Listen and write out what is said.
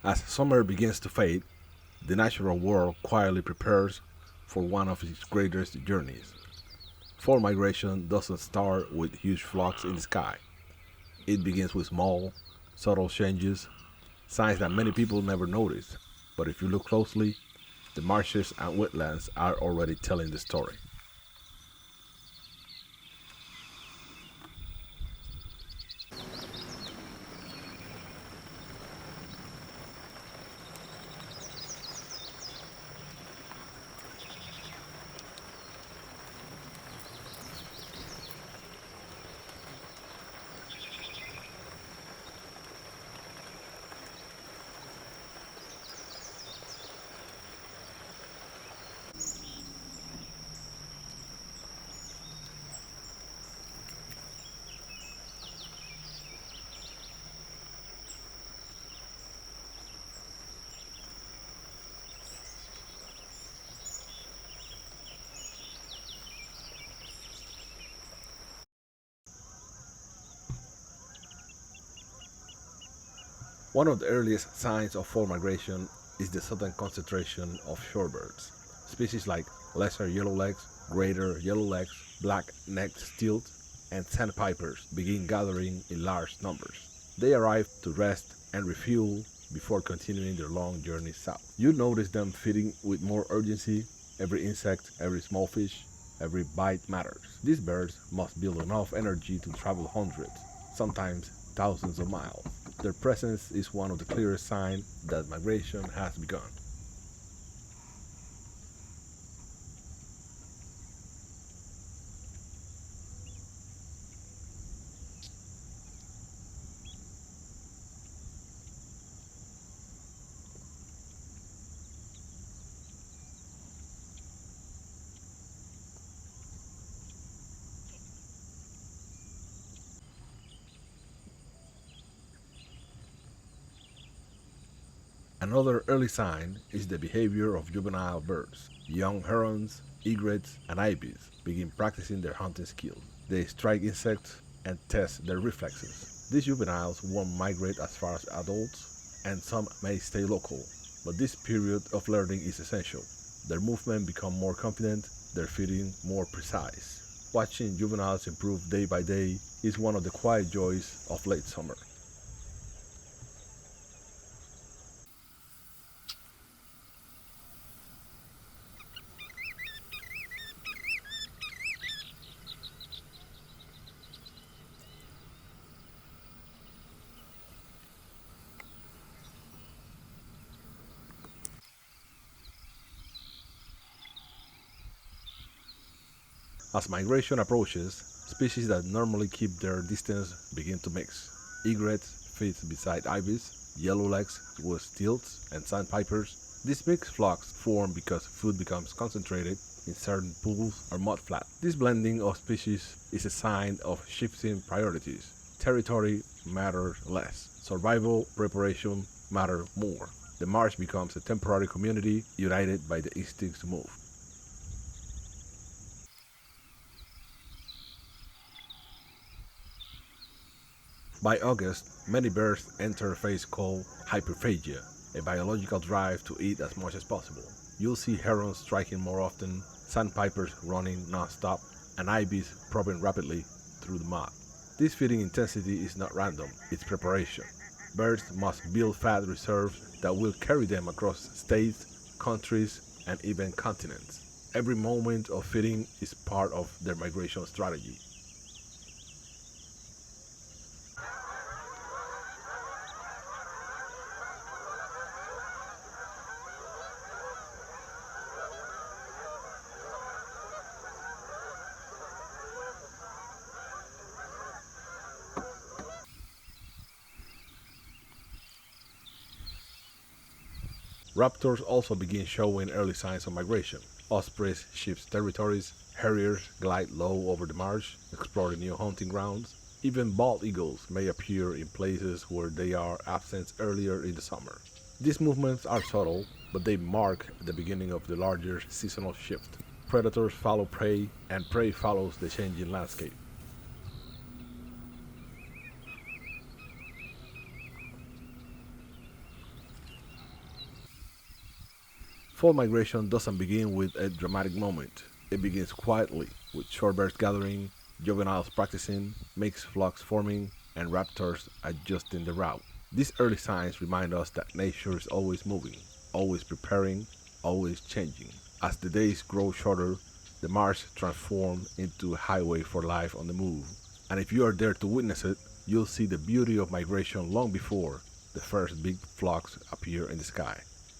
As summer begins to fade, the natural world quietly prepares for one of its greatest journeys. Fall migration doesn't start with huge flocks in the sky. It begins with small, subtle changes, signs that many people never notice. But if you look closely, the marshes and wetlands are already telling the story. One of the earliest signs of fall migration is the sudden concentration of shorebirds. Species like lesser yellowlegs, greater yellowlegs, black-necked stilt, and sandpipers begin gathering in large numbers. They arrive to rest and refuel before continuing their long journey south. You notice them feeding with more urgency. Every insect, every small fish, every bite matters. These birds must build enough energy to travel hundreds, sometimes thousands of miles. Their presence is one of the clearest signs that migration has begun. Another early sign is the behavior of juvenile birds. Young herons, egrets, and ibis begin practicing their hunting skills. They strike insects and test their reflexes. These juveniles won't migrate as far as adults, and some may stay local, but this period of learning is essential. Their movement become more confident, their feeding more precise. Watching juveniles improve day by day is one of the quiet joys of late summer. As migration approaches, species that normally keep their distance begin to mix. Egrets feed beside ibis, yellowlegs with stilts, and sandpipers. These mixed flocks form because food becomes concentrated in certain pools or mudflats. This blending of species is a sign of shifting priorities. Territory matters less. Survival preparation matter more. The marsh becomes a temporary community united by the instinct to move. By August, many birds enter a phase called hyperphagia, a biological drive to eat as much as possible. You'll see herons striking more often, sandpipers running non-stop, and ibis probing rapidly through the mud. This feeding intensity is not random, it's preparation. Birds must build fat reserves that will carry them across states, countries, and even continents. Every moment of feeding is part of their migration strategy. Raptors also begin showing early signs of migration. Ospreys shift territories, harriers glide low over the marsh, exploring new hunting grounds. Even bald eagles may appear in places where they are absent earlier in the summer. These movements are subtle, but they mark the beginning of the larger seasonal shift. Predators follow prey, and prey follows the changing landscape. Fall migration doesn't begin with a dramatic moment. It begins quietly, with shorebirds gathering, juveniles practicing, mixed flocks forming, and raptors adjusting the route. These early signs remind us that nature is always moving, always preparing, always changing. As the days grow shorter, the marsh transforms into a highway for life on the move. And if you are there to witness it, you'll see the beauty of migration long before the first big flocks appear in the sky.